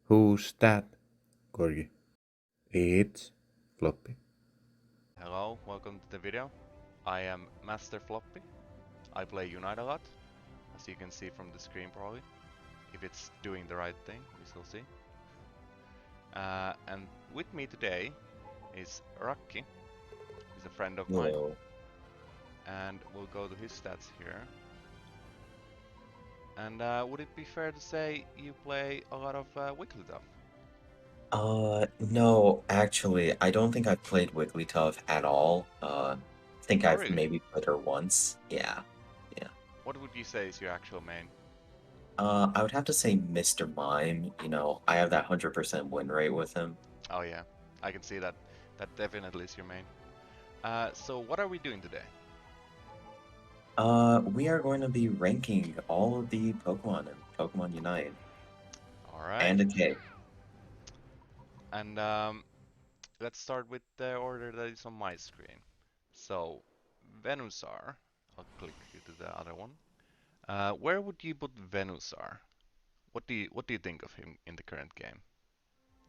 Who's that, Corgi? It's Floppy. Hello, welcome to the video. I am Master Floppi. I play Unite a lot, as you can see from the screen probably. If it's doing the right thing, we shall see. And with me today is Rakki. He's a friend of mine. Whoa. And we'll go to his stats here. And would it be fair to say you play a lot of Wigglytuff? No, actually, I don't think I've played Wigglytuff at all. I think Oh I've really? maybe played her once. Yeah, yeah. What would you say is your actual main? I would have to say Mr. Mime. I have that 100% win rate with him. Oh yeah, I can see that. That definitely is your main. So what are we doing today? We are going to be ranking all of the Pokemon in Pokemon Unite Alright. and a K. And let's start with the order that is on my screen. So, Venusaur. I'll click to the other one. Where would you put Venusaur? What do you think of him in the current game?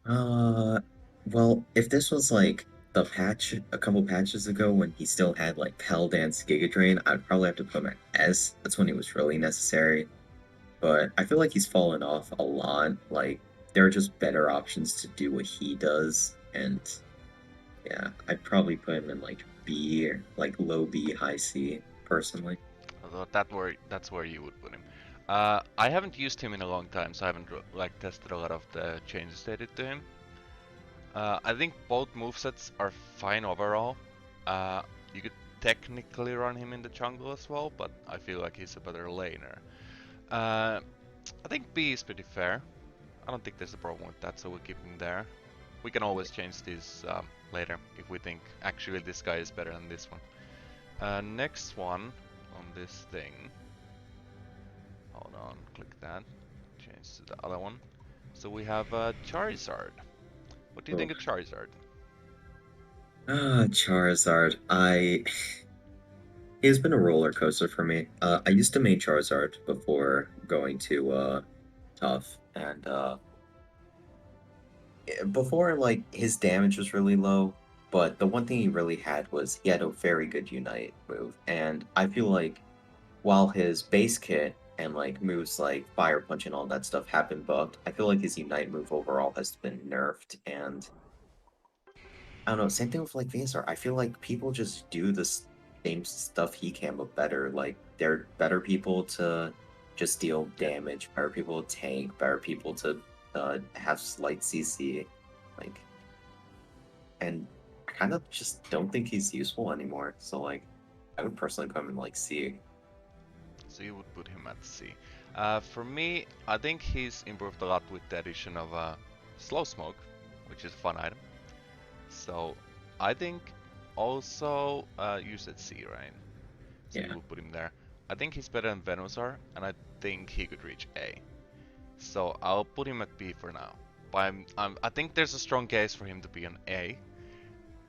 Uh, well, if this was like the patch a couple patches ago when he still had like Pell Dance Giga Drain, I'd probably have to put him at S. That's when he was really necessary. But I feel like he's fallen off a lot. Like, there are just better options to do what he does. And yeah, I'd probably put him in like B or like low B, high C, personally. Although that's where you would put him. I haven't used him in a long time, so I haven't like tested a lot of the changes they did to him. I think both movesets are fine overall. You could technically run him in the jungle as well, but I feel like he's a better laner. Uh, I think B is pretty fair. I don't think there's a problem with that, so we'll keep him there. We can always change these later if we think actually this guy is better than this one. Next one on this thing. Hold on, click that. Change to the other one. So we have Charizard. What do you Oh. think of Charizard? Charizard. He's been a roller coaster for me. I used to main Charizard before going to Tough, and before, like, his damage was really low, but the one thing he really had was he had a very good Unite move, and I feel like while his base kit and like moves like Fire Punch and all that stuff have been buffed, I feel like his Unite move overall has been nerfed, and I don't know, same thing with like Venusaur. I feel like people just do the same stuff he can, but better. Like, they're better people to just deal Yeah. damage, better people to tank, better people to have slight CC. Like, and I kind of just don't think he's useful anymore. So like, I would personally put him in like C. So you would put him at C. For me, I think he's improved a lot with the addition of Slow Smoke, which is a fun item. So I think also you said C, right? So you Yeah. will put him there. I think he's better than Venusaur, and I think he could reach A. So I'll put him at B for now. But I think there's a strong case for him to be an A,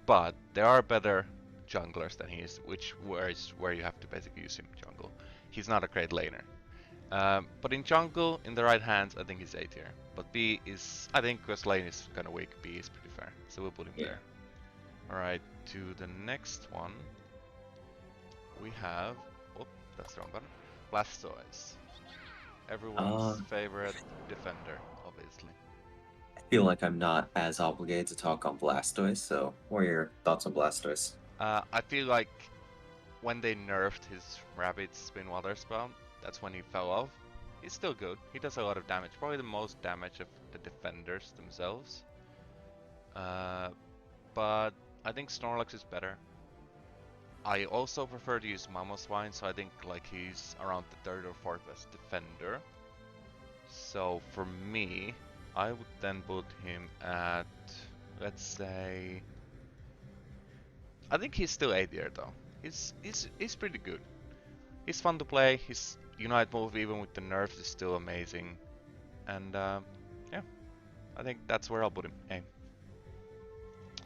but there are better junglers than he is, where you have to basically use him jungle. He's not a great laner. But in jungle, in the right hands, I think he's A tier. But B is, I think, because lane is kind of weak, B is pretty fair. So we'll put him Yeah. there. Alright, to the next one. We have, oh, that's the wrong button. Blastoise. Uh, Everyone's favorite defender, obviously. I feel like I'm not as obligated to talk on Blastoise. So, what are your thoughts on Blastoise? I feel like when they nerfed his Rabbit Spin Water spell, that's when he fell off. He's still good. He does a lot of damage, probably the most damage of the defenders themselves. Uh, but I think Snorlax is better. I also prefer to use Mamoswine, so I think like he's around the third or fourth best defender. So for me, I would then put him at, let's say, I think he's still A tier though. He's pretty good. He's fun to play. His Unite move, even with the nerfs, is still amazing. And yeah, I think that's where I'll put him. A.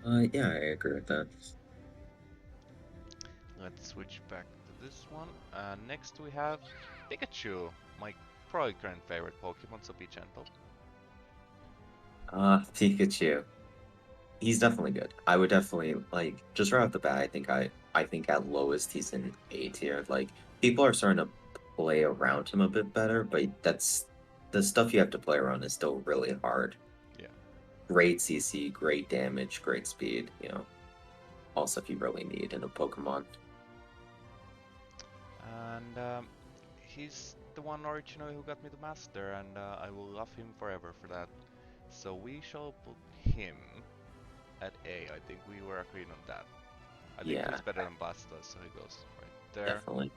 Yeah, I agree with that. Let's switch back to this one. Next we have Pikachu, my probably current favorite Pokemon, so be gentle. Pikachu. He's definitely good. I would definitely like just right off the bat. I think at lowest he's in A tier. Like people are starting to play around him a bit better, but that's the stuff you have to play around is still really hard. Yeah. Great CC, great damage, great speed. You know, all stuff you really need in a Pokemon. And he's the one originally who got me the Master, and I will love him forever for that. So we shall put him at A. I think we were agreed on that. I think Yeah, he's better than Blastoise, so he goes right there. definitely.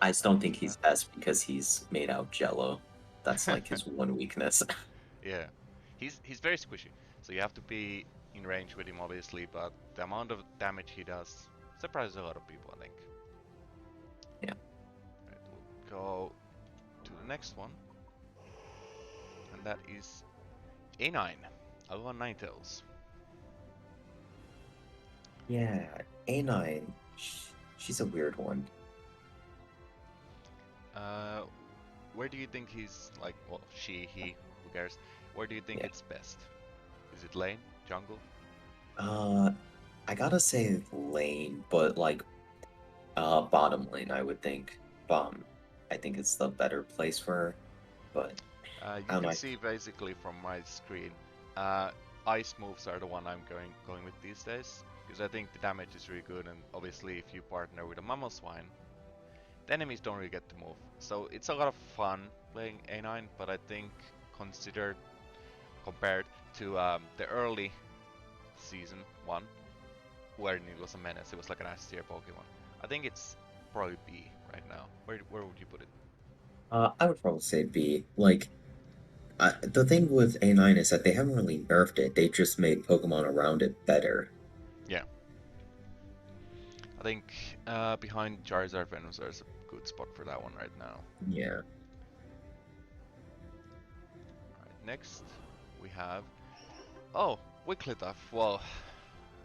I just don't think And he's best because he's made out Jello. That's like his one weakness. yeah, he's very squishy, so you have to be in range with him obviously, but the amount of damage he does surprises a lot of people, I think. Yeah. Right, we'll go to the next one, and that is A9, Alolan Ninetales. Yeah, A9. She's a weird one. Uh, where do you think he's like? Well, she, he, who cares? Where do you think Yeah. it's best? Is it lane, jungle? Uh, I gotta say lane, but like bottom lane, I would think. I think it's the better place for her, but I You don't can know. see basically from my screen, uh, ice moves are the one I'm going with these days because I think the damage is really good, and obviously if you partner with a Mamoswine, the enemies don't really get to move. So it's a lot of fun playing A9, but I think considered compared to the early season one, where it was a menace, it was like an S tier Pokemon. I think it's probably B right now. Where would you put it? I would probably say B. Like the thing with A9 is that they haven't really nerfed it. They just made Pokemon around it better. Yeah, I think behind Charizard, Venusaur is a good spot for that one right now. Yeah. Alright, next we have Wigglytuff. Well,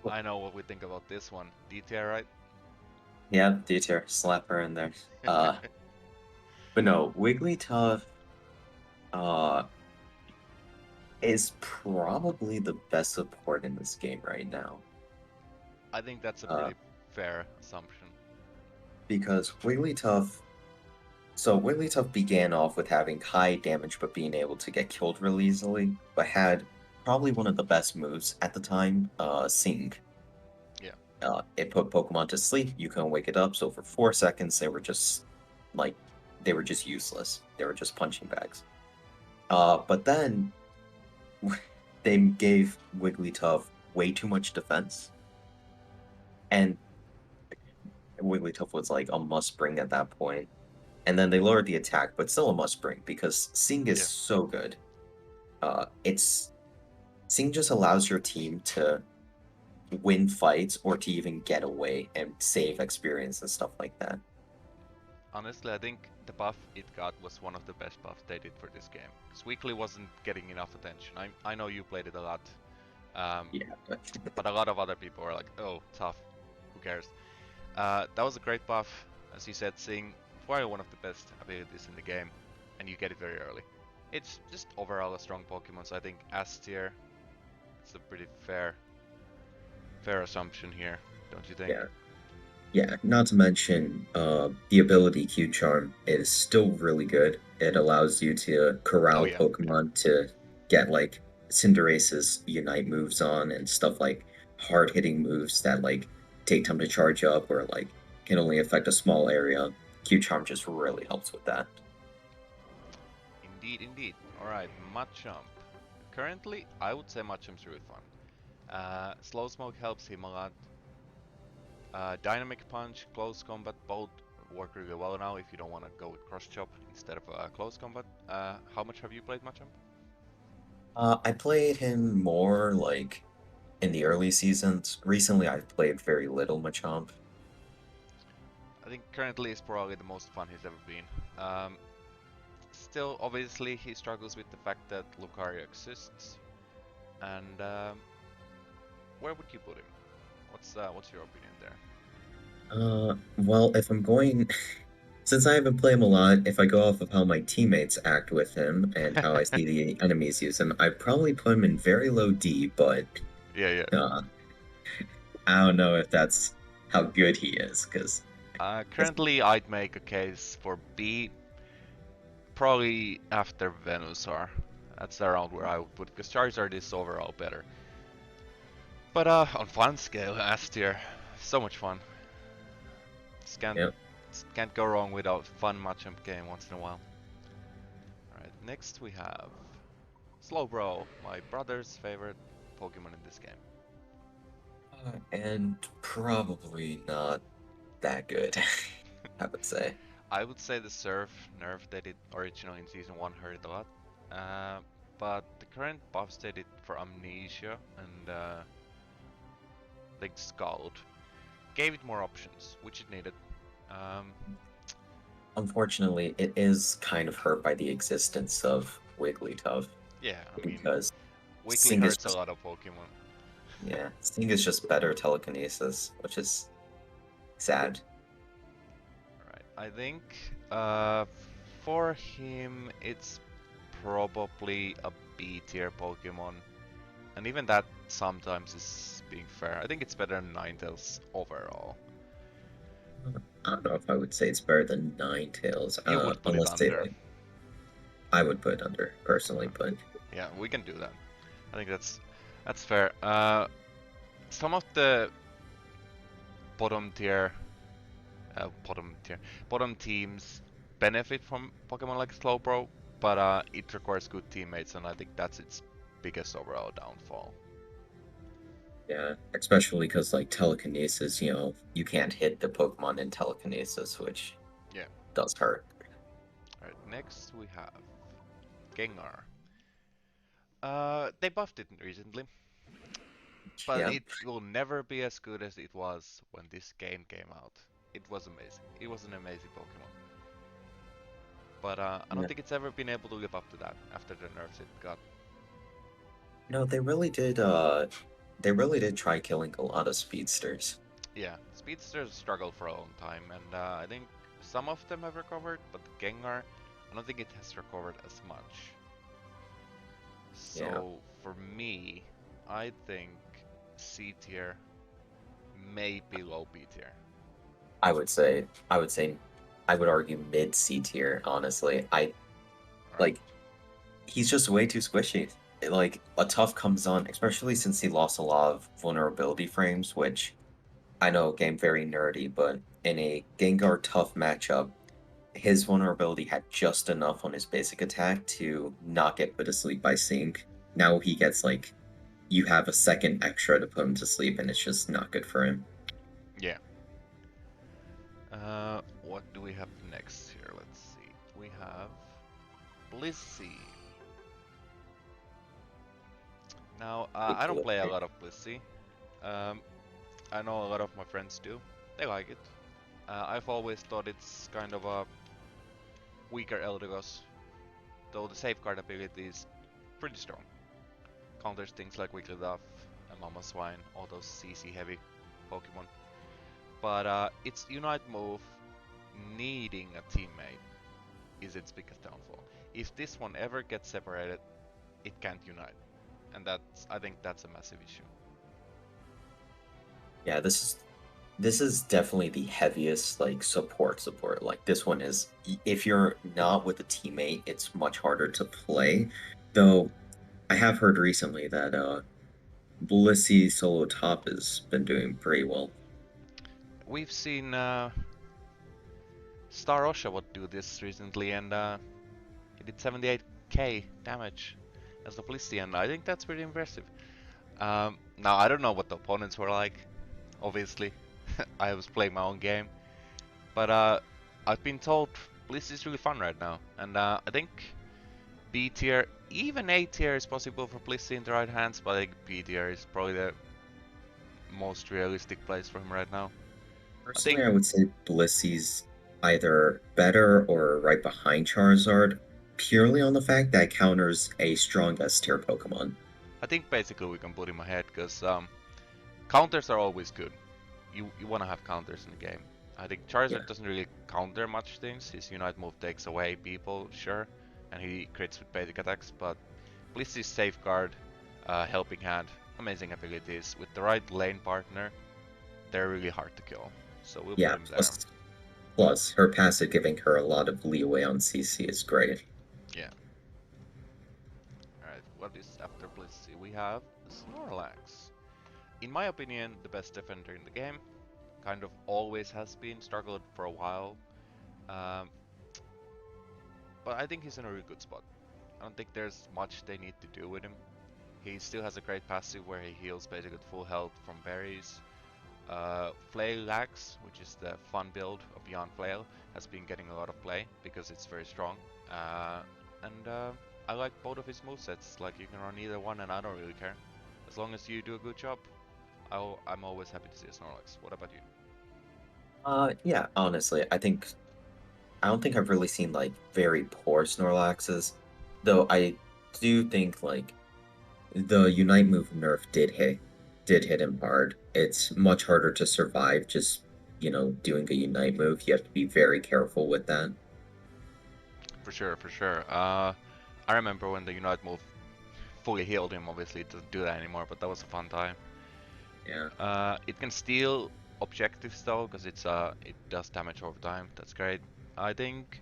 I know what we think about this one. D tier, right? Yeah, D-tier. Slap her in there. But no, Wigglytuff uh is probably the best support in this game right now. I think that's a Uh, pretty fair assumption. because Wigglytuff began off with having high damage but being able to get killed really easily, but had probably one of the best moves at the time, Sing. Yeah. It put Pokemon to sleep, you couldn't wake it up, so for 4 seconds like they were just useless. They were just punching bags. But then they gave Wigglytuff way too much defense, and Wigglytuff was like a must bring at that point. And then they lowered the attack, but still a must bring because Sing is Yeah. so good. It's Sing just allows your team to win fights or to even get away and save experience and stuff like that. Honestly, I think the buff it got was one of the best buffs they did for this game. Because Weekly wasn't getting enough attention. I know you played it a lot, um, Yeah, but a lot of other people were like, oh, tough, who cares? That was a great buff. As you said, Sing, probably one of the best abilities in the game, and you get it very early. It's just overall a strong Pokemon, so I think S tier, it's a pretty fair assumption here, don't you think? yeah, yeah. Not to mention, the ability Q Charm is still really good. It allows you to Oh corral yeah, yeah. Pokemon to get like Cinderace's Unite moves on and stuff like hard hitting moves that like take time to charge up or like can only affect a small area. Q Charm just really helps with that. Indeed, indeed. Alright, Machamp. Currently, I would say Machamp's really fun. Slow Smoke helps him a lot. Dynamic Punch, Close Combat, both work really well now if you don't want to go with Cross Chop instead of Close Combat. How much have you played Machamp? I played him more like in the early seasons. Recently, I've played very little Machamp. I think currently is probably the most fun he's ever been. Still, obviously, he struggles with the fact that Lucario exists. And where would you put him? What's your opinion there? Well, if I'm going, since I haven't played him a lot, if I go off of how my teammates act with him and how I see the enemies use him, I'd probably put him in very low D, but Yeah, yeah. uh, I don't know if that's how good he is, because Currently, I'd make a case for B, probably after Venusaur. That's around where I would put, because Charizard is overall better. But on fun scale, S tier, so much fun. Just can't go wrong with a fun Machamp game once in a while. Alright, next we have Slowbro, my brother's favorite Pokemon in this game. and probably not that good, I would say. I would say the Surf nerf they did originally in Season 1 hurt it a lot. But the current buffs they did for Amnesia and like Scald gave it more options, which it needed. Unfortunately, it is kind of hurt by the existence of Wigglytuff, Yeah, I mean, because Weekly Sing is hurts a lot of Pokemon. yeah, Sting is just better telekinesis, which is sad. Right, I think for him it's probably a B tier Pokemon, and even that sometimes is being fair. I think it's better than Ninetales overall. I don't know if I would say it's better than Ninetales, You would put it unless they under. like. I would put it under personally, but Yeah, we can do that. I think that's fair. Some of the bottom tier, bottom teams benefit from Pokemon like Slowbro, but it requires good teammates, and I think that's its biggest overall downfall. yeah, especially because like telekinesis, you can't hit the Pokemon in telekinesis, which Yeah. does hurt. Alright, next we have Gengar. They buffed it recently, but Yeah, it will never be as good as it was when this game came out. It was amazing. It was an amazing Pokemon. But I don't yeah. think it's ever been able to live up to that after the nerfs it got. No, they really did. They really did try killing a lot of speedsters. Yeah, Speedsters struggled for a long time, and I think some of them have recovered, but Gengar, I don't think it has recovered as much. So Yeah. for me, I think C tier, maybe low B tier. I would say, I would argue mid C tier. Honestly, Right. like he's just way too squishy. Like a tough comes on, especially since he lost a lot of vulnerability frames, which I know game very nerdy, but in a Gengar tough matchup, his vulnerability had just enough on his basic attack to not get put to sleep by Sync. Now he gets like you have a second extra to put him to sleep, and it's just not good for him. Yeah. What do we have next here? Let's see. We have Blissey. Now, I don't play a lot of Blissey. I know a lot of my friends do. They like it. I've always thought it's kind of a weaker Eldegoss, though the safeguard ability is pretty strong. Counters things like Wigglytuff and Mamoswine, all those CC heavy Pokemon. But its Unite move needing a teammate is its biggest downfall. If this one ever gets separated, it can't unite. And I think that's a massive issue. Yeah, this is definitely the heaviest like support. Like this one is if you're not with a teammate, it's much harder to play. Though I have heard recently that Blissey solo top has been doing pretty well. We've seen Star Oshawott do this recently, and he did 78k damage as the Blissey, and I think that's pretty impressive. Now, I don't know what the opponents were like, obviously. I was playing my own game. But I've been told Blissey is really fun right now, and I think B tier, even A tier is possible for Blissey in the right hands, but I think B tier is probably the most realistic place for him right now. Personally, I would say Blissey's either better or right behind Charizard, purely on the fact that counters a strong S tier Pokemon. I think basically we can put him ahead, because counters are always good. You want to have counters in the game. I think Charizard Yeah. doesn't really counter much things. His Unite move takes away people, sure, and he crits with basic attacks, but Blissey's Safeguard, Helping Hand, amazing abilities. With the right lane partner, they're really hard to kill. So we'll put Yeah, him there. plus her passive giving her a lot of leeway on CC is great. Yeah. Alright, what is after Blissey? We have Snorlax. In my opinion, the best defender in the game. Kind of always has been, struggled for a while. Um, but I think he's in a really good spot. I don't think there's much they need to do with him. He still has a great passive where he heals basically at full health from berries. Flail-Lax, which is the fun build of Beyond Flail, has been getting a lot of play because it's very strong. I like both of his movesets. Like, you can run either one and I don't really care. As long as you do a good job, I'm always happy to see a Snorlax. What about you? Yeah, honestly, I don't think I've really seen like very poor Snorlaxes, though I do think like the Unite move nerf did hit him hard. It's much harder to survive just, doing a Unite move. You have to be very careful with that. For sure, for sure. I remember when the Unite move fully healed him. Obviously, it doesn't do that anymore, but that was a fun time. Yeah. It can steal objectives though, because it does damage over time. That's great. I think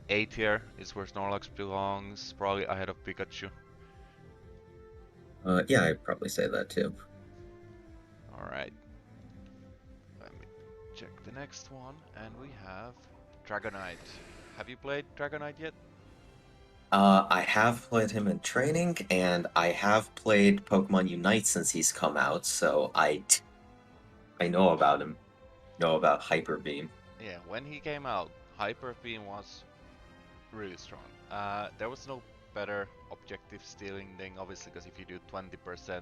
A tier is where Snorlax belongs, probably ahead of Pikachu. Yeah, I'd probably say that too. Alright. Let me check the next one, and we have Dragonite. Have you played Dragonite yet? I have played him in training, and I have played Pokemon Unite since he's come out, so I know about him. Know about Hyper Beam. Yeah, when he came out, Hyper Beam was really strong. There was no better objective stealing thing, obviously, because if you do 20%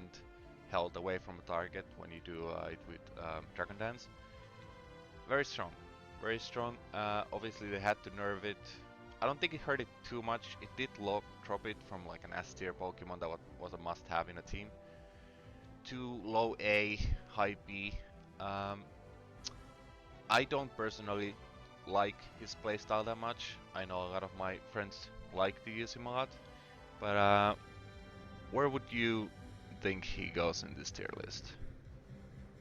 health away from a target when you do it with Dragon Dance, very strong, very strong. Obviously, they had to nerf it. I don't think it hurt it too much. It did drop it from like an S tier Pokemon that was a must-have in a team to low A, high B. Um, I don't personally like his playstyle that much. I know a lot of my friends like to use him a lot, but where would you think he goes in this tier list?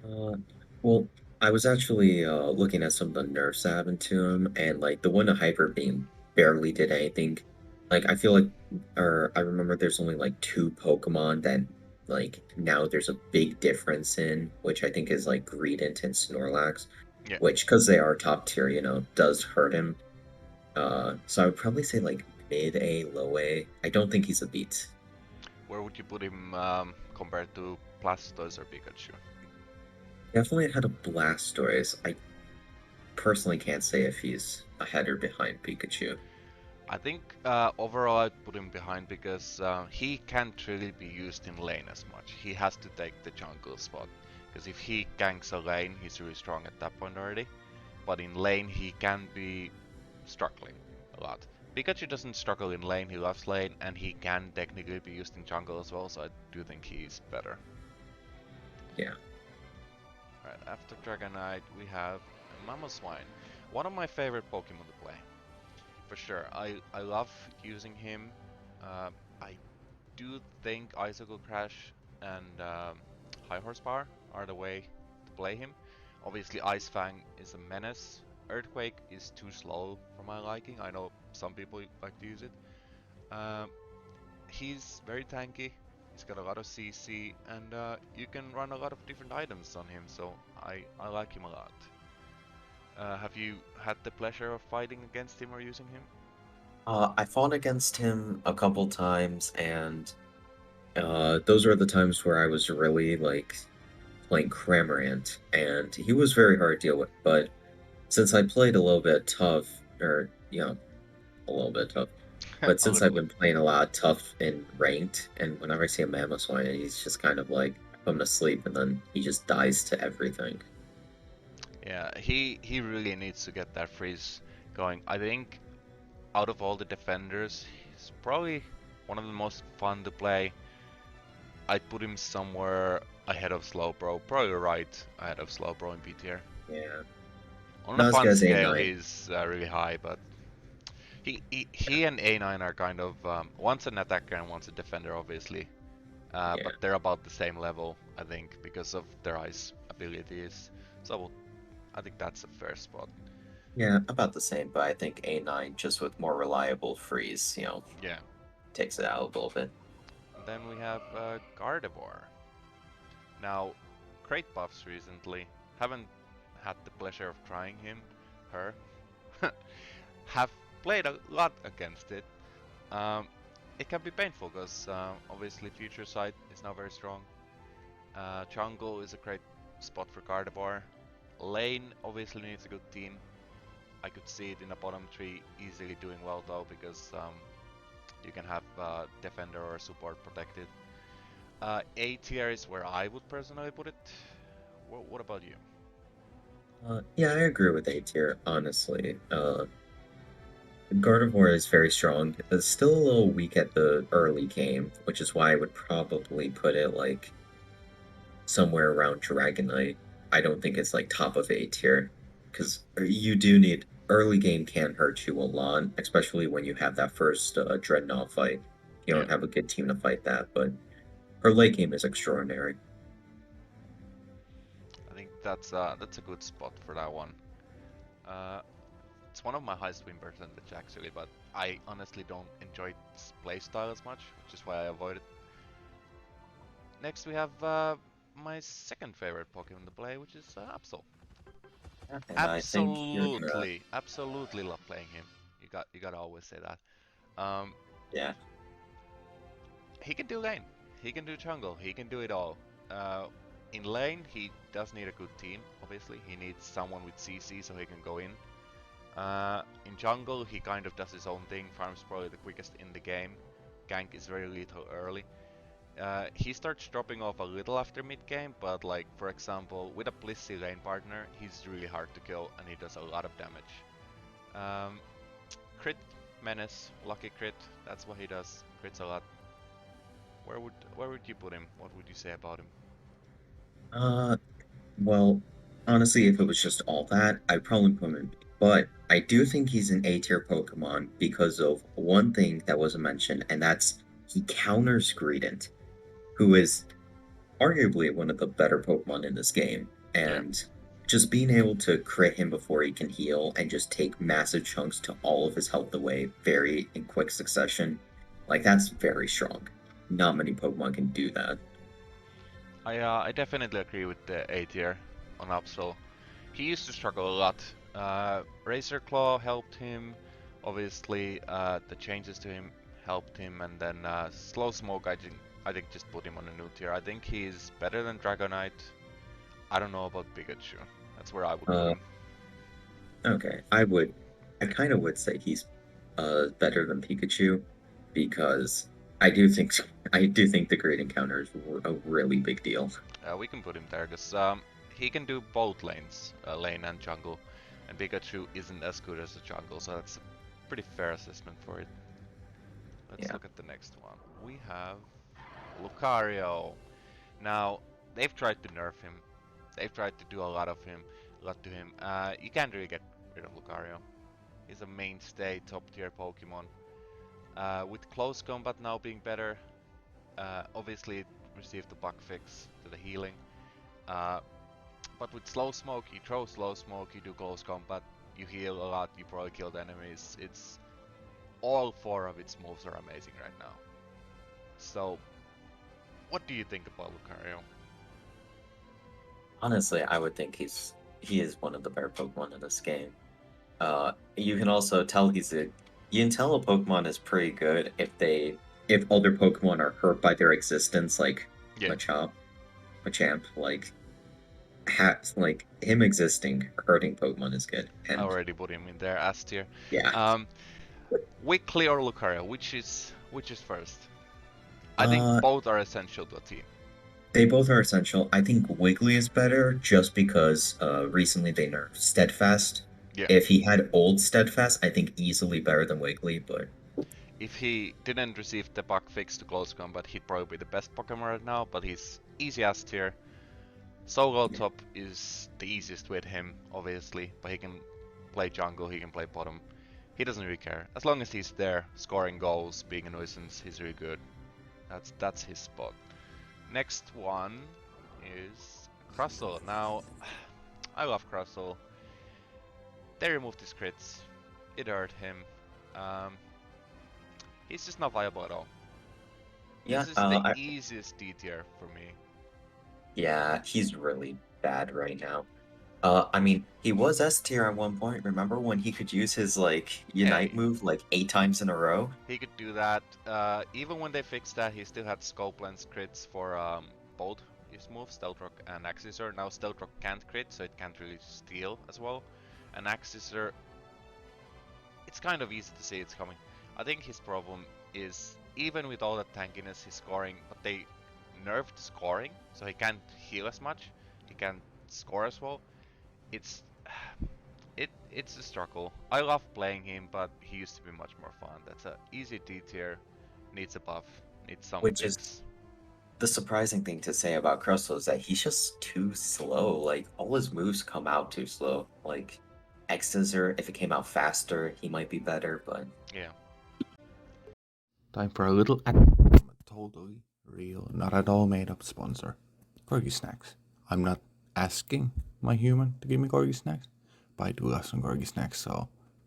Uh, well, I was actually looking at some of the nerfs that happened to him, and like the one to Hyper Beam barely did anything. Like I feel like, or I remember there's only like two Pokemon that like now there's a big difference in, which I think is like Greedent and Snorlax, Yeah. which because they are top tier, does hurt him. So I would probably say like mid A, low A. I don't think he's a beat. Where would you put him compared to Blastoise or Pikachu? Definitely ahead of Blastoise. I personally can't say if he's ahead or behind Pikachu. I think overall I'd put him behind because he can't really be used in lane as much. He has to take the jungle spot. Because if he ganks a lane, he's really strong at that point already. But in lane, he can be struggling a lot. Pikachu doesn't struggle in lane, he loves lane, and he can technically be used in jungle as well, so I do think he's better. Yeah. Right, after Dragonite, we have Mamoswine. One of my favorite Pokemon to play. For sure, I love using him. I do think Icicle Crash and High Horsepower are the way to play him. Obviously, Ice Fang is a menace. Earthquake is too slow for my liking. I know some people like to use it. Um, he's very tanky. He's got a lot of CC, and you can run a lot of different items on him, so I like him a lot. Have you had the pleasure of fighting against him or using him? I fought against him a couple times, and those were the times where I was really like playing Cramorant, and he was very hard to deal with. But since I played a little bit tough, or a little bit tough, but A since little I've bit. been playing a lot tough in ranked, and whenever I see a Mamoswine, he's just kind of like I'm to sleep, and then he just dies to everything. Yeah, he really needs to get that freeze going. I think out of all the defenders, he's probably one of the most fun to play. I'd put him somewhere ahead of Slowbro, probably right ahead of Slowbro in B tier. Yeah. On a fun Nazca's scale, A9. he's really high, but he and A9 are kind of one's an attacker and one's a defender, obviously. Yeah. But they're about the same level, I think, because of their ice abilities. So I think that's a fair spot. Yeah, about the same, but I think A9 just with more reliable freeze, Yeah. takes it out a little bit. And then we have Gardevoir. Now, crate buffs recently. Haven't had the pleasure of trying him, her. Have played a lot against it. It can be painful because obviously Future Sight is now very strong. Jungle is a great spot for Gardevoir. Lane obviously needs a good team. I could see it in the bottom 3 easily doing well though, because you can have defender or support protected. A tier is where I would personally put it. What about you? Yeah, I agree with A tier, honestly. Gardevoir is very strong. It's still a little weak at the early game, which is why I would probably put it like somewhere around Dragonite. I don't think it's like top of A tier, because you do need early game can hurt you a lot, especially when you have that first Dreadnought fight. You don't have a good team to fight that, but her late game is extraordinary. I think that's a good spot for that one. It's one of my highest win percentage actually, but I honestly don't enjoy its playstyle as much, which is why I avoid it. Next we have my second favorite Pokemon to play, which is Absol. And Absolutely, absolutely love playing him. You gotta always say that. Yeah. He can do lane, he can do jungle, he can do it all. In lane, he does need a good team. Obviously, he needs someone with CC so he can go in. In jungle, he kind of does his own thing. Farms probably the quickest in the game. Gank is very lethal early. He starts dropping off a little after mid game, but like for example, with a Blissey lane partner, he's really hard to kill and he does a lot of damage. Crit, menace, lucky crit. That's what he does. Crits a lot. Where would you put him? What would you say about him? Well, honestly, if it was just all that, I'd probably put him in B. But I do think he's an A tier Pokemon because of one thing that wasn't mentioned, and that's he counters Greedent, who is arguably one of the better Pokemon in this game. And just being able to crit him before he can heal and just take massive chunks to all of his health away very in quick succession, like that's very strong. Not many Pokemon can do that. I definitely agree with the A tier on Absol. He used to struggle a lot. Razor Claw helped him. Obviously, the changes to him helped him, and then Slow Smoke, I think just put him on a new tier. I think he's better than Dragonite. I don't know about Pikachu. That's where I would put him. Okay, I kind of would say he's better than Pikachu because I do think the great encounters were a really big deal. We can put him there because he can do both lanes, lane and jungle, and Pikachu isn't as good as the jungle, so that's a pretty fair assessment for it. Let's look at the next one. We have Lucario. Now they've tried to nerf him. They've tried to do a lot to him. You can't really get rid of Lucario. He's a mainstay, top tier Pokemon. With close combat now being better, obviously it received the bug fix to the healing. But with Slow Smoke, you throw Slow Smoke, you do close combat, you heal a lot, you probably kill the enemies. It's all 4 of its moves are amazing right now. So, what do you think about Lucario? Honestly, I would think he is one of the better Pokemon in this game. You can also tell you can tell a Pokemon is pretty good if other Pokemon are hurt by their existence, like Machamp, like him existing hurting Pokemon is good. And I already put him in there S tier. yeah. Wiggly or Lucario, which is first? I think both are essential to a team. They both are essential. I think Wiggly is better just because recently they nerfed Steadfast. Yeah. If he had old Steadfast, I think easily better than Wiggly, but if he didn't receive the bug fix to close combat, he'd probably be the best Pokemon right now, but he's easy S tier. Solo top is the easiest with him, obviously, but he can play jungle, he can play bottom. He doesn't really care. As long as he's there, scoring goals, being a nuisance, he's really good. That's his spot. Next one is Crustle. Now, I love Crustle. They removed his crits. It hurt him. He's just not viable at all. Yeah, This is the easiest D tier for me. Yeah, he's really bad right now. I mean, he was S tier at one point. Remember when he could use his like Unite move like 8 times in a row? He could do that. Even when they fixed that, he still had scope lens crits for both his moves, Stealth Rock and Axisor. Now Stealth Rock can't crit, so it can't really steal as well. And Axisor, it's kind of easy to see it's coming. I think his problem is, even with all that tankiness, he's scoring, but they nerfed scoring, so he can't heal as much, he can't score as well. It's a struggle. I love playing him, but he used to be much more fun. That's a easy D tier, needs a buff, needs some Which fix. is the surprising thing to say about Crustle is that he's just too slow. Like, all his moves come out too slow. Like, X-Scissor, if it came out faster, he might be better, but... Yeah. Time for a little action from a totally real, not at all made up sponsor. Corgi Snacks. I'm not asking my human to give me Corgi Snacks, but I do love some Corgi Snacks, so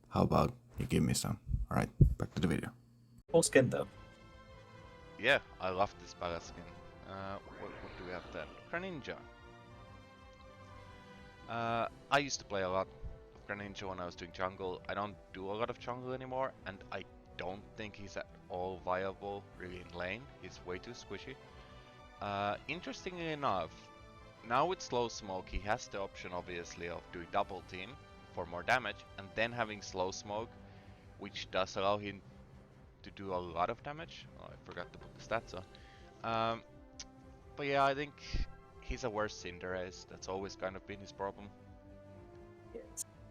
how about you give me some? Alright, back to the video. Full skin, though. Yeah, I love this ballast skin. What do we have then? Greninja. I used to play a lot of Greninja when I was doing jungle. I don't do a lot of jungle anymore, and I don't think he's at all viable really in lane. He's way too squishy. Interestingly enough, now with Slow Smoke, he has the option obviously of doing double team for more damage, and then having Slow Smoke, which does allow him to do a lot of damage. Oh, I forgot to put the stats on. But yeah, I think he's a worse Cinderace. That's always kind of been his problem.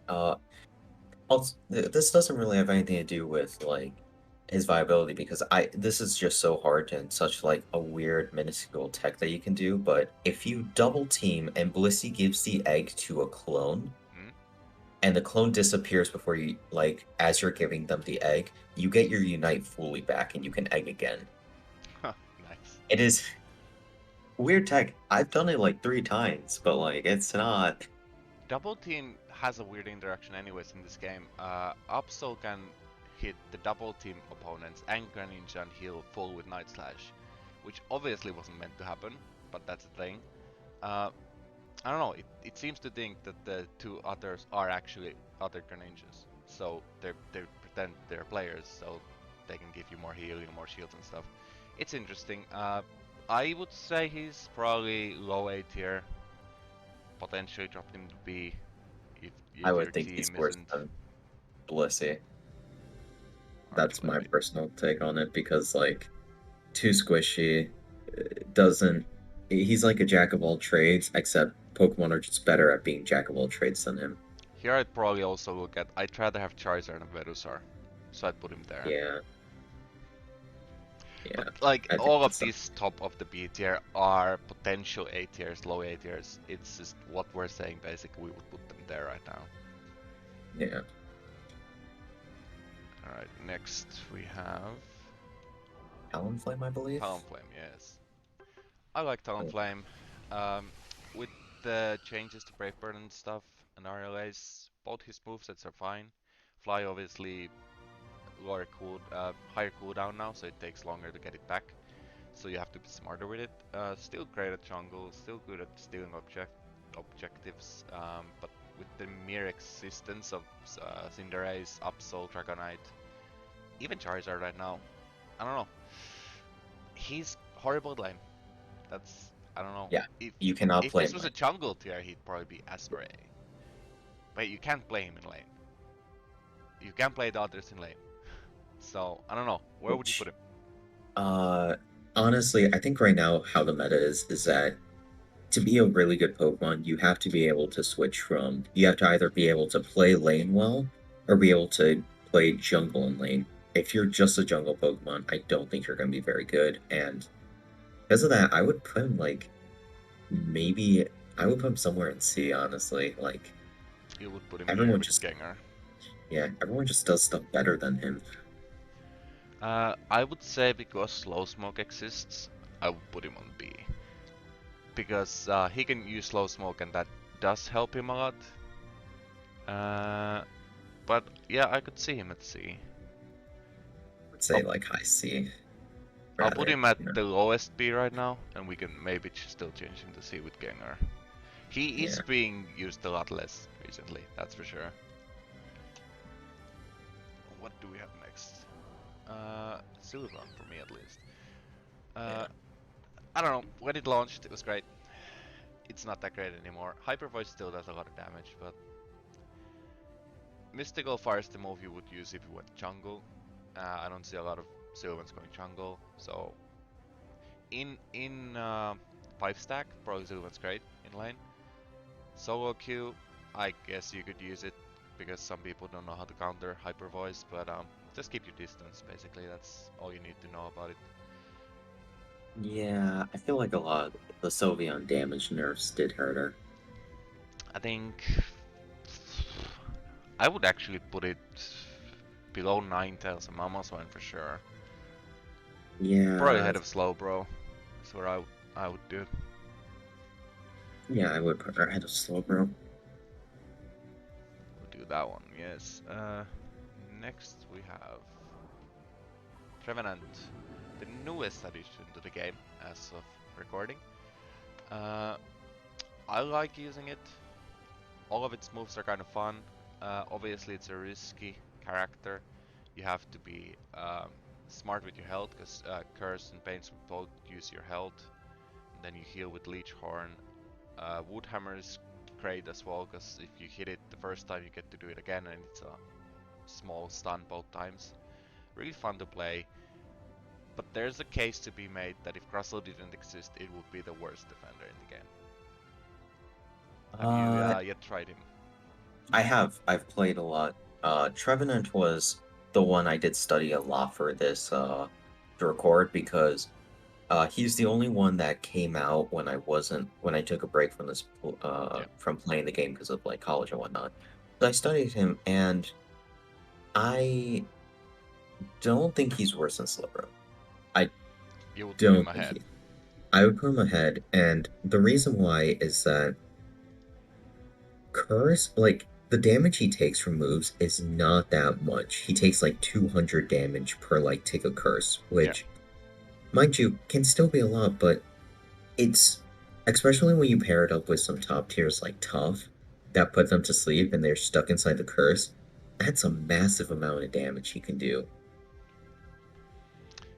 Also, this doesn't really have anything to do with like his viability because this is just so hard and such like a weird minuscule tech that you can do. But if you double team and Blissey gives the egg to a clone, and the clone disappears before you like as you're giving them the egg, you get your Unite fully back and you can egg again. Huh, nice. It is weird tech. I've done it like 3 times, but like it's not. Double team has a weird interaction anyways in this game. Absol can hit the double team opponents and Greninja and heal full with Night Slash, which obviously wasn't meant to happen, but that's a thing. I don't know, it seems to think that the 2 others are actually other Greninjas, so they pretend they're players, so they can give you more healing, more shields and stuff. It's interesting. I would say he's probably low A tier. Potentially drop him to B if I your would think team he's worse isn't. than Blissey. That's my personal take on it because like too squishy doesn't. He's like a jack of all trades, except Pokemon are just better at being jack of all trades than him. Here I'd probably also look at. I'd rather have Charizard and Venusaur, so I'd put him there. Yeah. Yeah. But like all of these top of the B tier are potential A tiers, low A tiers. It's just what we're saying. Basically, we would put them there right now. Yeah. All right. Next we have Talonflame, I believe. Talonflame, yes. I like Talonflame. With the changes to Brave Bird and stuff and RLAs, both his movesets are fine. Fly obviously higher cooldown now, so it takes longer to get it back. So you have to be smarter with it. Still great at jungle, still good at stealing objectives, but with the mere existence of Cinderace, Absol, Dragonite, even Charizard right now, I don't know. He's horrible at lane. That's, I don't know. Yeah, you cannot play him. If this was a jungle tier, he'd probably be Asper A. But you can't play him in lane. You can't play the others in lane. So, I don't know. Where would you put him? Honestly, I think right now how the meta is that to be a really good Pokemon, you have to be able to switch from... You have to either be able to play lane well, or be able to play jungle and lane. If you're just a jungle Pokemon, I don't think you're going to be very good, and because of that, I would put him, like, maybe I would put him somewhere in C, honestly. Like, You would put him here everyone with just, Gengar. yeah, everyone just does stuff better than him. I would say because Slow Smoke exists, I would put him on B. Because he can use Slow Smoke and that does help him a lot. But yeah, I could see him at C. I would say, like, high C, I'll put rather. him at You know? the lowest B right now, and we can maybe still change him to C with Gengar. He is Yeah. being used a lot less recently, that's for sure. What do we have next? Sylveon for me at least. Yeah. I don't know, when it launched it was great. It's not that great anymore. Hyper Voice still does a lot of damage, but Mystical Fire is the move you would use if you went jungle. I don't see a lot of Sylveons going jungle, so in 5 stack, probably Sylveon's great in lane. Solo Q, I guess you could use it because some people don't know how to counter Hyper Voice, but just keep your distance basically, that's all you need to know about it. Yeah, I feel like a lot of the Sylveon damage nerfs did hurt her. I think I would actually put it below Ninetales and Mamoswine for sure. Probably Yeah, ahead of Slowbro. That's where I would do it. yeah, I would put her ahead of Slowbro. We'll do that one, yes. Next we have Trevenant, the newest addition to the game as of recording. I like using it. All of its moves are kind of fun. Obviously it's a risky character. You have to be smart with your health, because Curse and Pains will both use your health. And then you heal with Leech Horn. Wood Hammer is great as well, because if you hit it the first time you get to do it again, and it's a small stun both times. Really fun to play. But there's a case to be made that if Crustle didn't exist, it would be the worst defender in the game. Have you yet tried him? I have. I've played a lot. Trevenant was the one I did study a lot for this to record because he's the only one that came out when I took a break from Yeah. from playing the game because of like college and whatnot. So I studied him and I don't think he's worse than Slowbro. I You would put him don't think ahead. I would put him ahead, and the reason why is that Curse, like, the damage he takes from moves is not that much. He takes like 200 damage per like tick of Curse, Yeah. which, mind you, can still be a lot, but it's especially when you pair it up with some top tiers like Tough that put them to sleep and they're stuck inside the Curse. That's a massive amount of damage he can do.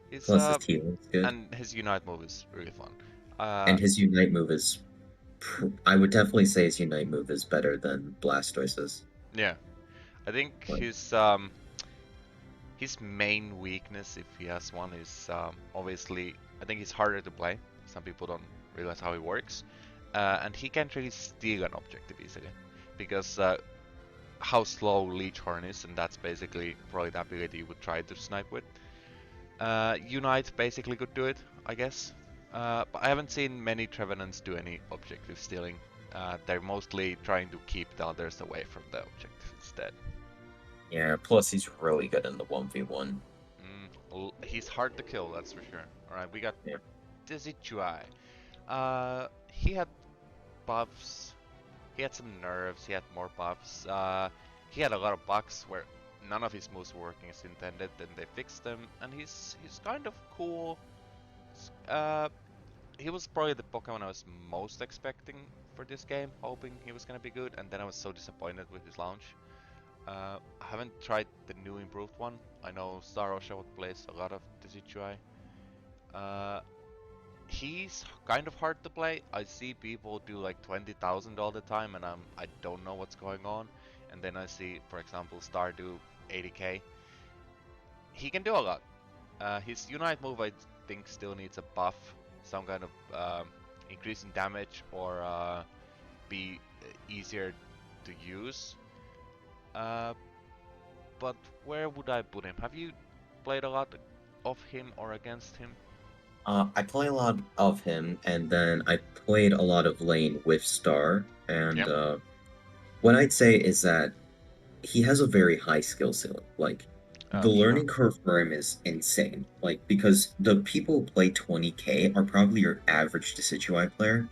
His Plus his healing is good, and his Unite move is really fun. and his Unite move is. I would definitely say his Unite move is better than Blastoise's. Yeah. I think Like, his main weakness, if he has one, is obviously I think he's harder to play. Some people don't realize how he works, and he can't really steal an objective easily because how slow Leech Horn is, and that's basically probably the ability you would try to snipe with. Unite basically could do it, I guess. But I haven't seen many Trevenants do any objective stealing. They're mostly trying to keep the others away from the objective instead. yeah, plus he's really good in the 1v1. He's hard to kill, that's for sure. Alright, we got Yeah. Dizzy. He had buffs, he had some nerves, he had more buffs. He had a lot of bugs where none of his moves were working as intended, then they fixed them, and he's kind of cool. He was probably the Pokemon I was most expecting for this game, hoping he was gonna be good, and then I was so disappointed with his launch. I haven't tried the new improved one. I know Star Ocean plays a lot of Dizzy. He's kind of hard to play. I see people do like 20,000 all the time, and I don't know what's going on. And then I see, for example, Star do 80k. He can do a lot. His Unite move, I think, still needs a buff, some kind of increase in damage, or be easier to use. But where would I put him? Have you played a lot of him or against him? I play a lot of him, and then I played a lot of lane with Star, and Yeah. what I'd say is that he has a very high skill ceiling. Like, the Sure. learning curve for him is insane. Like, because the people who play 20k are probably your average Decidueye player,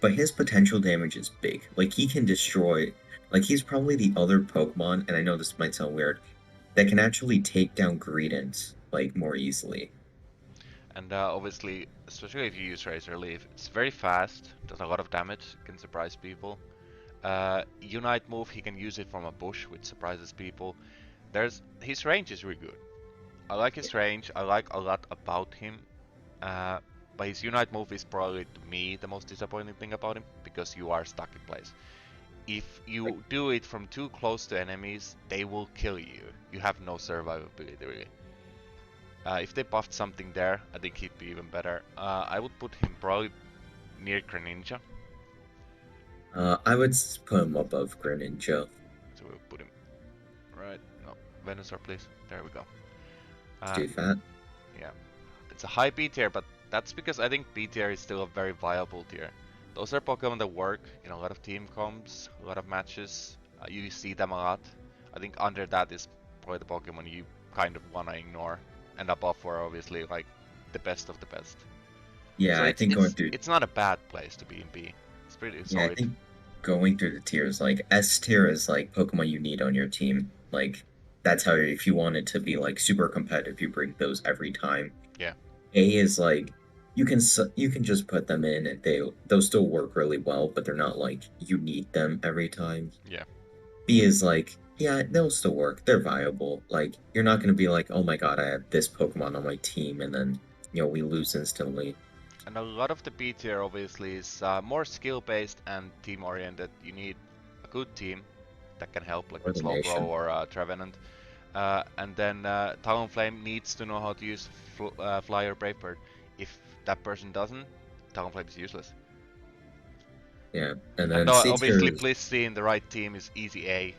but his potential damage is big. Like, he can destroy. Like, he's probably the other Pokemon, and I know this might sound weird, that can actually take down Greedents, like, more easily. And obviously, especially if you use Razor Leaf, it's very fast, does a lot of damage, can surprise people. Unite move, he can use it from a bush, which surprises people. His range is really good. I like his range, I like a lot about him. Uh, but his Unite move is probably, to me, the most disappointing thing about him, because you are stuck in place. If you do it from too close to enemies, they will kill you. You have no survivability, really. If they buffed something there, I think he'd be even better. I would put him probably near Greninja. I would put him above Greninja. So we'll put him right. No, Venusaur, please. There we go. Do that. Yeah, it's a high B tier, but that's because I think B tier is still a very viable tier. Those are Pokemon that work in a lot of team comps, a lot of matches. You see them a lot. I think under that is probably the Pokemon you kind of wanna ignore, and above are obviously like the best of the best. Yeah, So I think going through. it's not a bad place to be in B. It's pretty Yeah, I solid. think going through the tiers, like S tier is like Pokemon you need on your team. Like that's how if you want it to be like super competitive, you bring those every time. Yeah. A is like you can just put them in and they'll still work really well, but they're not like you need them every time. Yeah. B is like yeah, they'll still work. They're viable. Like you're not gonna be like, oh my god, I have this Pokemon on my team, and then we lose instantly. And a lot of the B tier obviously is more skill based and team oriented. You need a good team that can help, like with Slowbro Coordination. or Trevenant. And then Talonflame needs to know how to use Fly or Brave Bird. If that person doesn't, Talonflame is useless. Yeah, and And then C tier obviously is Blissey in the right team is easy A.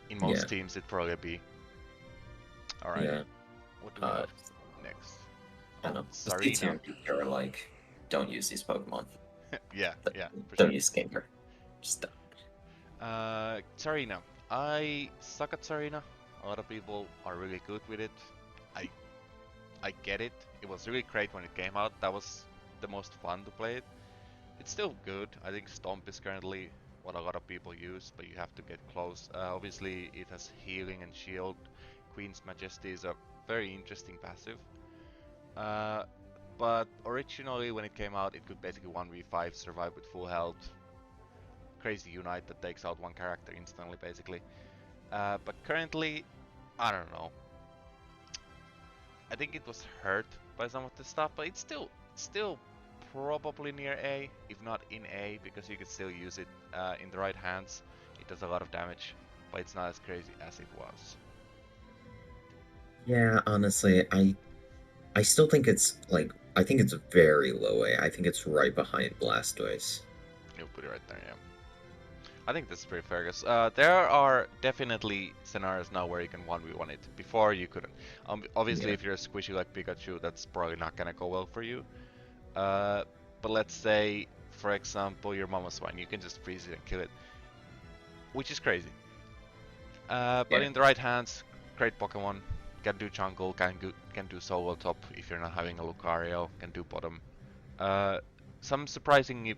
In yeah, most teams it'd probably be. Alrighty, yeah. what do we Uh, have next? I don't Oh, know. The C tier Sarina. and B tier are like, don't use these Pokemon. Yeah, Don't, yeah, for don't sure. use Gamer. Just don't. Sarina. I suck at Sarina. A lot of people are really good with it. I I get it. It was really great when it came out. That was the most fun to play it. It's still good. I think Stomp is currently what a lot of people use, but you have to get close. Obviously, it has healing and shield. Queen's Majesty is a very interesting passive. Uh, but originally, when it came out, it could basically 1v5 survive with full health. Crazy Unite that takes out one character instantly, basically. But currently, I don't know. I think it was hurt by some of the stuff, but it's still probably near A, if not in A, because you can still use it in the right hands. It does a lot of damage, but it's not as crazy as it was. Yeah, honestly, I still think it's like I think it's very low A. I think it's right behind Blastoise. You'll put it right there, yeah. I think that's pretty fair, because there are definitely scenarios now where you can 1v1 it. Before you couldn't. Obviously, Yeah. if you're a squishy like Pikachu, that's probably not gonna go well for you. Uh, but let's say, for example, your Mamoswine, you can just freeze it and kill it, which is crazy. But Yeah. in the right hands, great Pokemon. Can do jungle, can do solo top if you're not having a Lucario, can do bottom. Uh, some surprisingly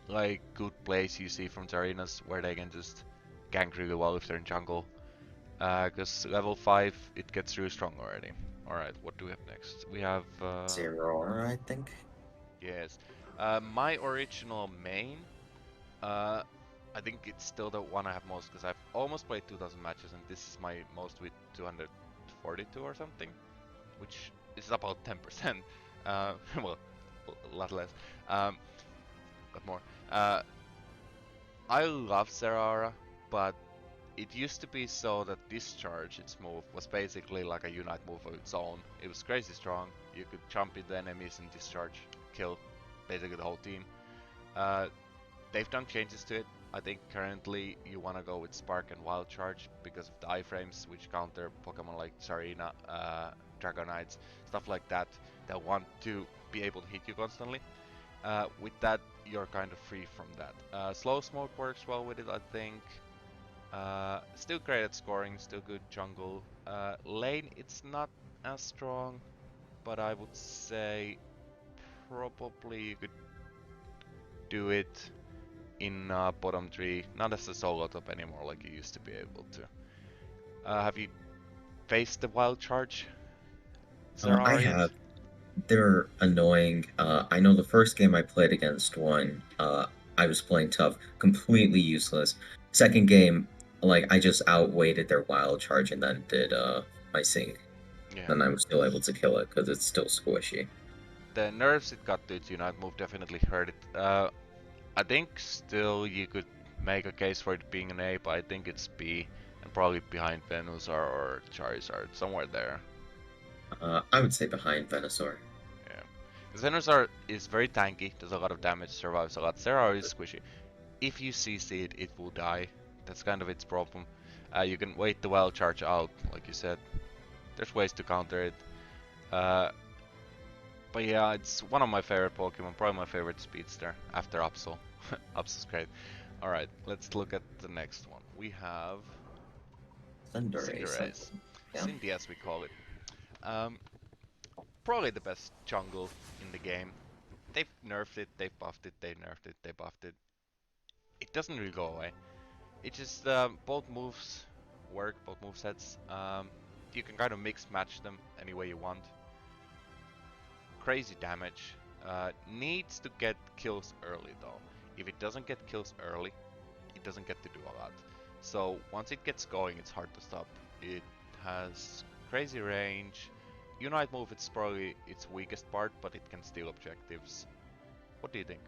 like good plays you see from Tarinas where they can just gank really well if they're in jungle. Because level 5 it gets really strong already. Alright, what do we have next? We have Zero, I think. yes. My original main, uh, I think it's still the one I have most because I've almost played 2000 matches and this is my most with 242 or something, which is about 10%. Well, a lot less, but more. Uh, I love Zeraora, but it used to be so that Discharge, its move, was basically like a Unite move of its own. It was crazy strong. You could jump into enemies and Discharge, kill basically the whole team. Uh, they've done changes to it. I think currently you want to go with Spark and Wild Charge because of the iframes, which counter Pokemon like Sarina, Dragonites, stuff like that. They'll want to be able to hit you constantly. With that, you're kind of free from that. Slow Smoke works well with it, I think. Still great at scoring, still good jungle. Lane, it's not as strong, but I would say probably you could do it in bottom 3, not as a solo top anymore like you used to be able to. Have you faced the wild charge? I Zerarian? have. They're annoying. I know the first game I played against one, I was playing tough, completely useless. Second game, like I just outweighted their wild charge and then did my sync. Yeah. And I was still able to kill it because it's still squishy. The nerfs it got to its Unite move definitely hurt it. I think still you could make a case for it being an A, but I think it's B, and probably behind Venusaur or Charizard, somewhere there. I would say behind Venusaur. Yeah. Because Venusaur is very tanky, does a lot of damage, survives a lot. Zeraora is squishy. If you CC it, it will die. That's kind of its problem. You can wait the wild charge out, like you said. There's ways to counter it. But yeah, it's one of my favorite Pokemon, probably my favorite speedster after Absol. Absol's great. Alright, let's look at the next one. We have Cinderace. Yeah. Cindy as we call it. Probably the best jungle in the game. They've nerfed it, they've buffed it, they nerfed it, they buffed it. It doesn't really go away. It just, both moves work, both movesets. You can kind of mix match them any way you want. Crazy damage. Needs to get kills early though. If it doesn't get kills early, it doesn't get to do a lot. So once it gets going, it's hard to stop. It has crazy range. Unite move, it's probably its weakest part, but it can steal objectives. What do you think?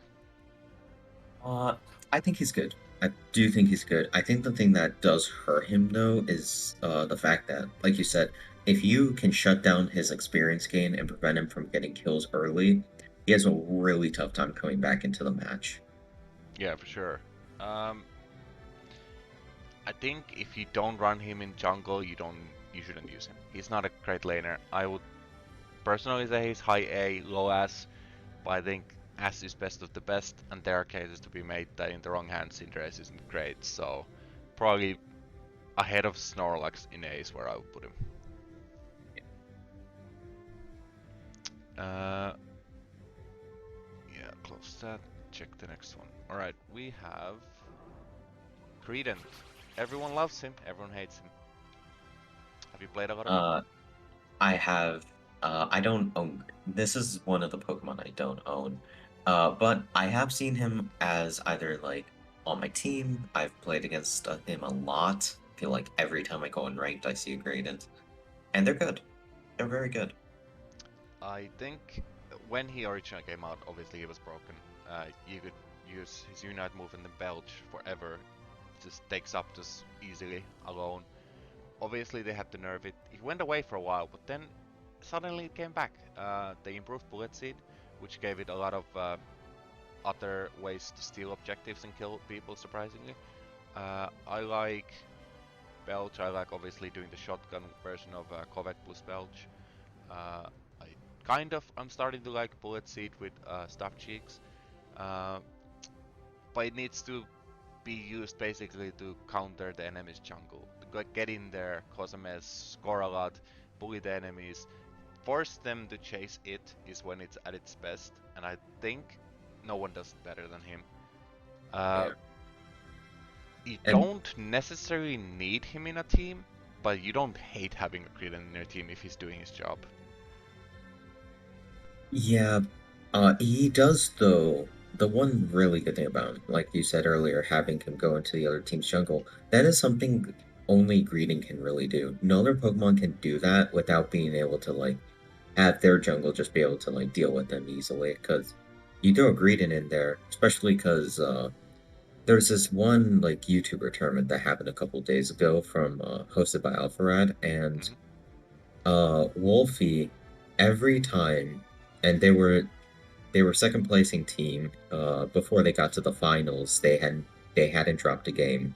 I think he's good. I do think he's good. I think the thing that does hurt him though is the fact that, like you said, if you can shut down his experience gain and prevent him from getting kills early, he has a really tough time coming back into the match. Yeah, for sure. I think if you don't run him in jungle, you shouldn't use him. He's not a great laner. I would personally say he's high A, low S, but I think S is best of the best, and there are cases to be made that in the wrong hands Cinderace isn't great, so probably ahead of Snorlax in A is where I would put him. Yeah, close that. Check the next one. Alright, we have Credent. Everyone loves him, everyone hates him. Have you played a lot of him? I have. I don't own. This is one of the Pokemon I don't own. But I have seen him as either like on my team. I've played against him a lot. I feel like every time I go in ranked, I see a Gradient, and they're good. They're very good. I think when he originally came out, obviously he was broken. You could use his Unite move and then Belch forever. Just takes up just easily alone. Obviously they had to nerf it. It went away for a while, but then suddenly it came back. They improved Bullet Seed, which gave it a lot of other ways to steal objectives and kill people, surprisingly. I like Belch. I like obviously doing the shotgun version of Kovac plus Belch. I'm starting to like Bullet Seed with Stuffed Cheeks. But it needs to be used basically to counter the enemy's jungle. Get in there, cause a mess, score a lot, bully the enemies, force them to chase it is when it's at its best, and I think no one does it better than him. Yeah. You And don't necessarily need him in a team, but you don't hate having a Credent in your team if he's doing his job. yeah, he does though. The one really good thing about him, like you said earlier, having him go into the other team's jungle, that is something only Greeting can really do. No other Pokemon can do that without being able to like have their jungle just be able to like deal with them easily. Because you throw a Greeting in there, especially because there's this one like YouTuber tournament that happened a couple days ago from hosted by Alpharad, and Wolfie every time, and they were second placing team. Before they got to the finals, they hadn't dropped a game.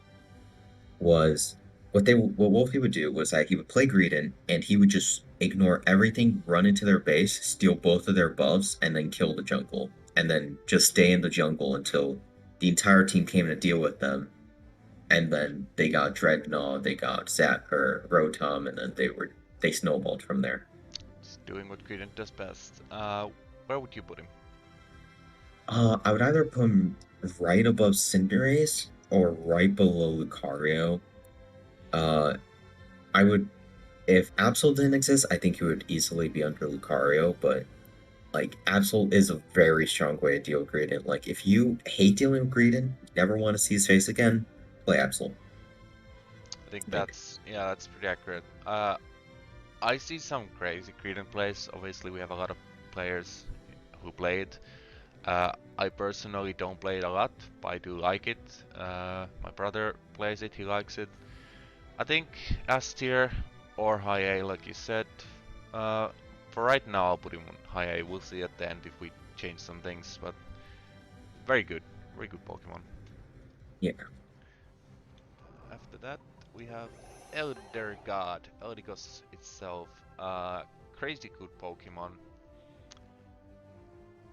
Was what Wolfie would do was that he would play Greedent and he would just ignore everything, run into their base, steal both of their buffs, and then kill the jungle. And then just stay in the jungle until the entire team came to deal with them. And then they got Dreadnought, they got Rotom, and then they snowballed from there. Just doing what Greninja does best. Where would you put him? I would either put him right above Cinderace or right below Lucario. I would, if Absol didn't exist, I think he would easily be under Lucario, but like Absol is a very strong way to deal with Greedent. Like if you hate dealing with Greedent, never want to see his face again, play Absol. I think that's pretty accurate. I see some crazy Greedent plays. Obviously, we have a lot of players who play it. I personally don't play it a lot, but I do like it. My brother plays it, he likes it. I think S tier or high A, like you said. For right now, I'll put him on high A. We'll see at the end if we change some things, but very good Pokemon. Yeah. After that, we have Elder God, Eldegoss itself. Crazy good Pokemon.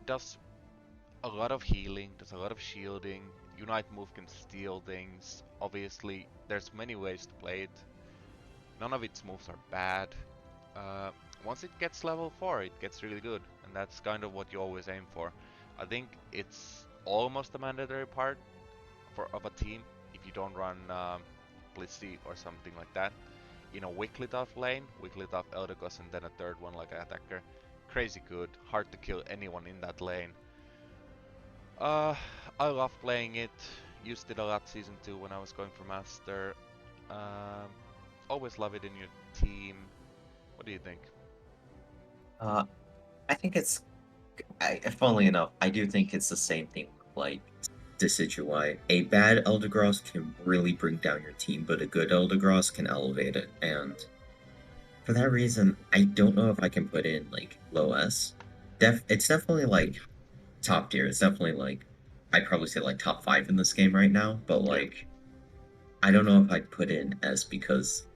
Does a lot of healing, does a lot of shielding. Unite move can steal things. Obviously, there's many ways to play it. None of its moves are bad. Once it gets level 4, it gets really good, and that's kind of what you always aim for. I think it's almost a mandatory part of a team if you don't run Blissey or something like that. In a Wigglytuff lane, Wigglytuff, Eldegoss, and then a third one like an attacker. Crazy good, hard to kill anyone in that lane. I love playing it. Used it a lot season 2 when I was going for Master. Always love it in your team. What do you think? I think it's, funnily enough, I do think it's the same thing like Decidueye. A bad Eldegoss can really bring down your team, but a good Eldegoss can elevate it. And for that reason, I don't know if I can put in like low S. It's definitely like top tier. It's definitely like, I'd probably say like top 5 in this game right now, but like I don't know if I'd put in S because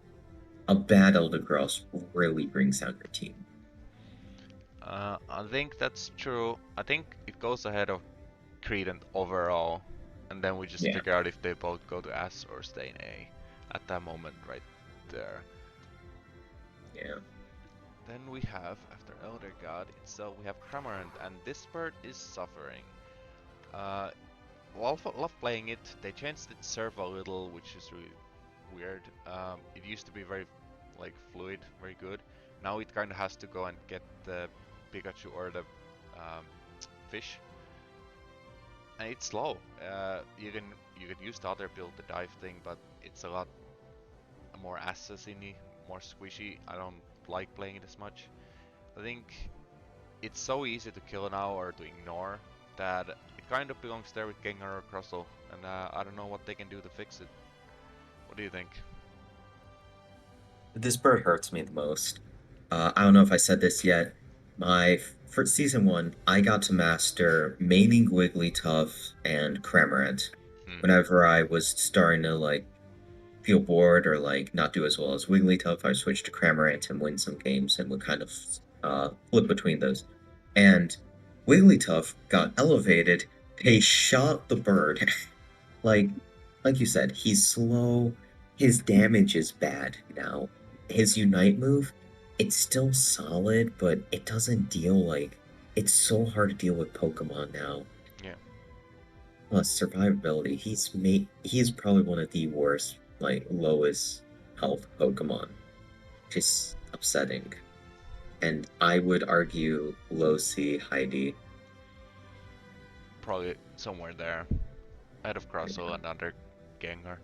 a bad Eldegoss really brings down your team. I think that's true. I think it goes ahead of Credent overall, and then we just figure out if they both go to S or stay in A at that moment right there. Yeah. Then we have, after Elder God itself, we have Cramorant, and this bird is suffering. Love playing it. They changed its serve a little, which is really weird. It used to be very like fluid, very good. Now it kind of has to go and get the Pikachu or the fish, and it's slow. You can use the other build, the dive thing, but it's a lot more assassiny, more squishy. I don't like playing it as much. I think it's so easy to kill now or to ignore that it kind of belongs there with Gengar or Crustle, and I don't know what they can do to fix it. What do you think? This bird hurts me the most. I don't know if I said this yet. For season 1, I got to master maining Wigglytuff and Cramorant. Whenever I was starting to like feel bored or like not do as well as Wigglytuff, I switched to Cramorant and win some games and would kind of flip between those. And Wigglytuff got elevated. They shot the bird. like you said, he's slow. His damage is bad now. His Unite move, it's still solid, but it doesn't deal like... It's so hard to deal with Pokemon now. Yeah. Plus, survivability. He's probably one of the worst, like, lowest health Pokemon. Just upsetting. And I would argue low C, high D. Probably somewhere there. Ahead of Crustle and under Gengar.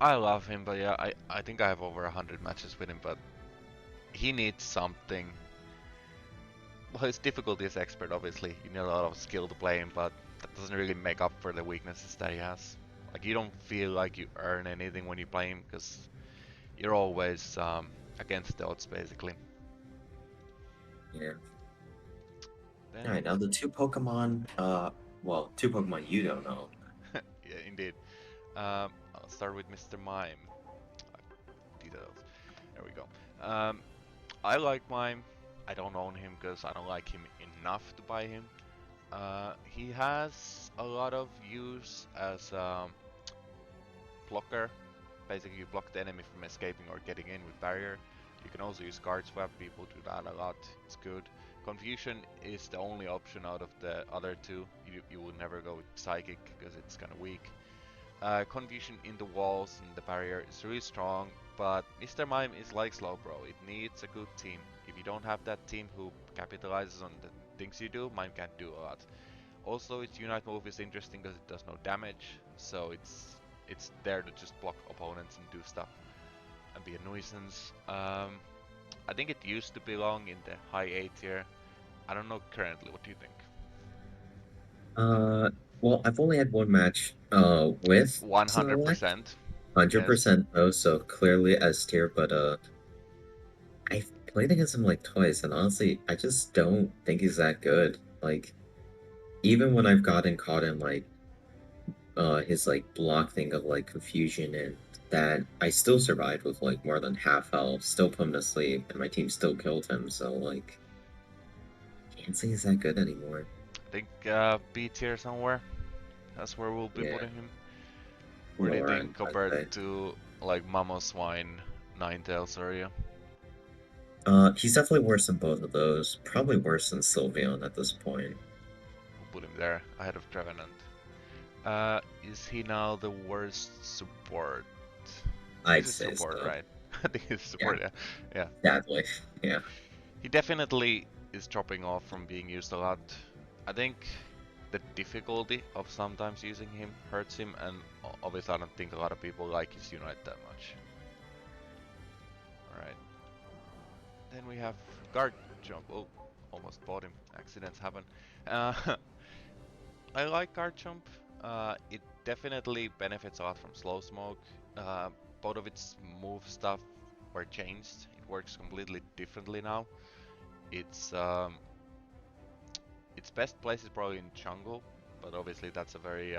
I love him, but yeah, I think I have over 100 matches with him, but he needs something. Well, his difficulty is expert, obviously. You need a lot of skill to play him, but that doesn't really make up for the weaknesses that he has. Like, you don't feel like you earn anything when you play him, because you're always against the odds, basically. Yeah. Then... Alright, now the two Pokemon you don't know. Yeah, indeed. I'll start with Mr. Mime. Details. There we go. I like Mime. I don't own him because I don't like him enough to buy him. He has a lot of use as blocker. Basically, you block the enemy from escaping or getting in with barrier. You can also use guard swap. People do that a lot. It's good. Confusion is the only option out of the other two. You will never go with Psychic because it's kind of weak. Confusion in the walls and the barrier is really strong, but Mr. Mime is like Slowbro. It needs a good team. If you don't have that team who capitalizes on the things you do, Mime can't do a lot. Also, its Unite move is interesting because it does no damage, so it's there to just block opponents and do stuff and be a nuisance. I think it used to belong in the high A tier. I don't know currently. What do you think? Well, I've only had one match with Snorlax, 100%. 100% though, so clearly S tier, but I've played against him like twice, and honestly, I just don't think he's that good. Like, even when I've gotten caught in like his like block thing of like confusion and that, I still survived with like more than half health, still put him to sleep, and my team still killed him, so like can't say he's that good anymore. I think B tier somewhere. That's where we'll be Yeah. putting him. Where do you Lower think end, I'd say. compared to like Mamoswine, Ninetales area? He's definitely worse than both of those. Probably worse than Sylveon at this point. We'll put him there ahead of Dragonite. Is he now the worst support? I'd He's a say support, so. right? I think he's a support, yeah. Sadly, yeah. He definitely is dropping off from being used a lot. I think the difficulty of sometimes using him hurts him, and obviously I don't think a lot of people like his Unite that much. Alright. Then we have Garchomp. Oh, almost bought him. Accidents happen. I like Garchomp. It definitely benefits a lot from Slow Smoke. Both of its move stuff were changed. It works completely differently now. Its best place is probably in jungle, but obviously that's a very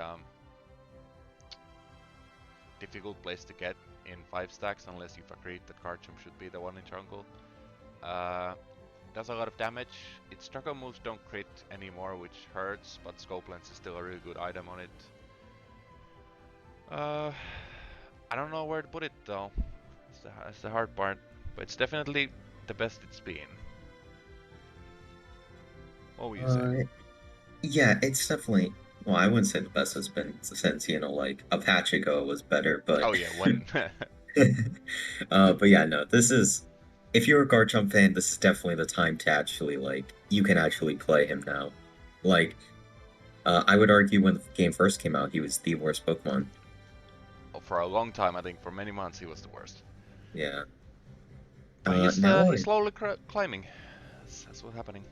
difficult place to get in 5 stacks unless you've agreed that Garchomp should be the one in jungle. Does a lot of damage. Its struggle moves don't crit anymore, which hurts, but Scope Lens is still a really good item on it. I don't know where to put it though. It's the hard part, but it's definitely the best it's been. What would you say? Yeah, it's definitely. Well, I wouldn't say the best has been since like a patch ago was better, but. Oh yeah, when. But yeah, no, this is. If you're a Garchomp fan, this is definitely the time to actually like you can actually play him now. Like, I would argue when the game first came out, he was the worst Pokemon. For a long time, I think for many months he was the worst. Yeah. But he's slowly climbing. That's what's happening.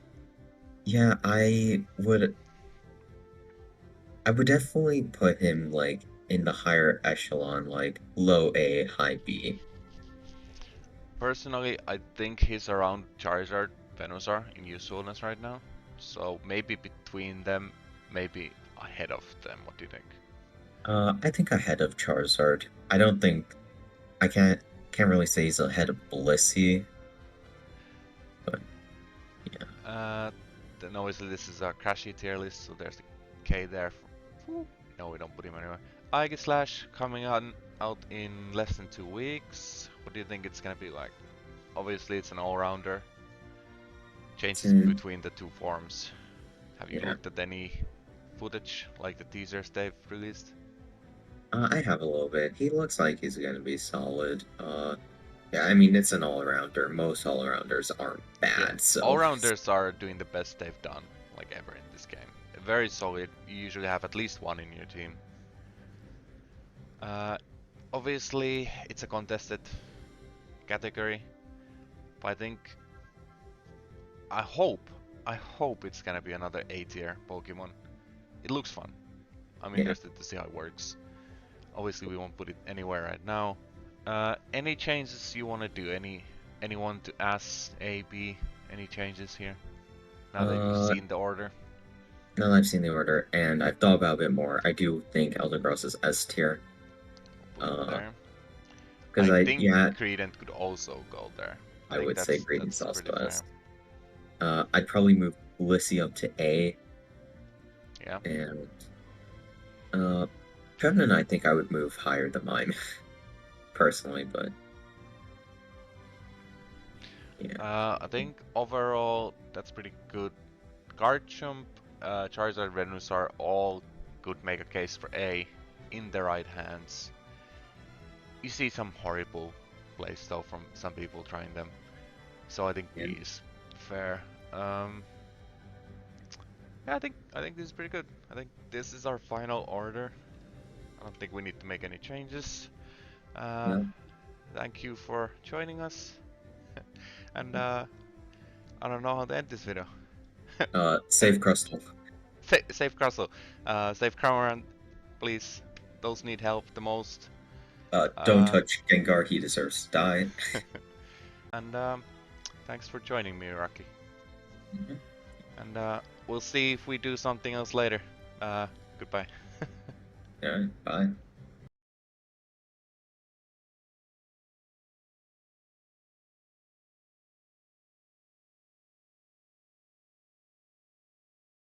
Yeah, I would definitely put him like in the higher echelon, like low A, high B. Personally, I think he's around Charizard, Venusaur in usefulness right now. So maybe between them, maybe ahead of them. What do you think? I think ahead of Charizard. I don't think I can't really say he's ahead of Blissey. But yeah. Then obviously this is a Krashy tier list, so there's the K there. No, we don't put him anywhere. Slash coming out in less than 2 weeks. What do you think it's gonna be like? Obviously it's an all-rounder. Changes between the two forms. Have you looked at any footage, like the teasers they've released? I have a little bit. He looks like he's gonna be solid. Yeah, I mean, it's an all-rounder. Most all-rounders aren't bad, Yeah. so... All-rounders are doing the best they've done, like ever in this game. Very solid. You usually have at least one in your team. Obviously, it's a contested category, but I think... I hope it's gonna be another A tier Pokemon. It looks fun. I'm interested to see how it works. Obviously, we won't put it anywhere right now. Any changes you want to do? Anyone to ask A, B? Any changes here? Now that you've seen the order? Now that I've seen the order, and I've thought about it a bit more, I do think Eldegoss is S tier. Put it there. Because I think Credent could also go there. I I think would say Greedy that's Sauce pretty fair. Blast. I'd probably move Blissey up to A, Yeah. and Dragonite I think I would move higher than Mime, personally, but yeah. I think overall that's pretty good. Garchomp, Charizard, Venusaur all could make a case for A in the right hands. You see some horrible plays though from some people trying them, so I think Yeah. B is fair. Yeah, I think this is pretty good. I think this is our final order. I don't think we need to make any changes. No. Thank you for joining us, and I don't know how to end this video. Save Crustle. Save Crustle, save Cramorant, please. Those need help the most. Don't touch Gengar, he deserves to die. And thanks for joining me, Rakki. Mhm. And we'll see if we do something else later. Goodbye. Alright, bye.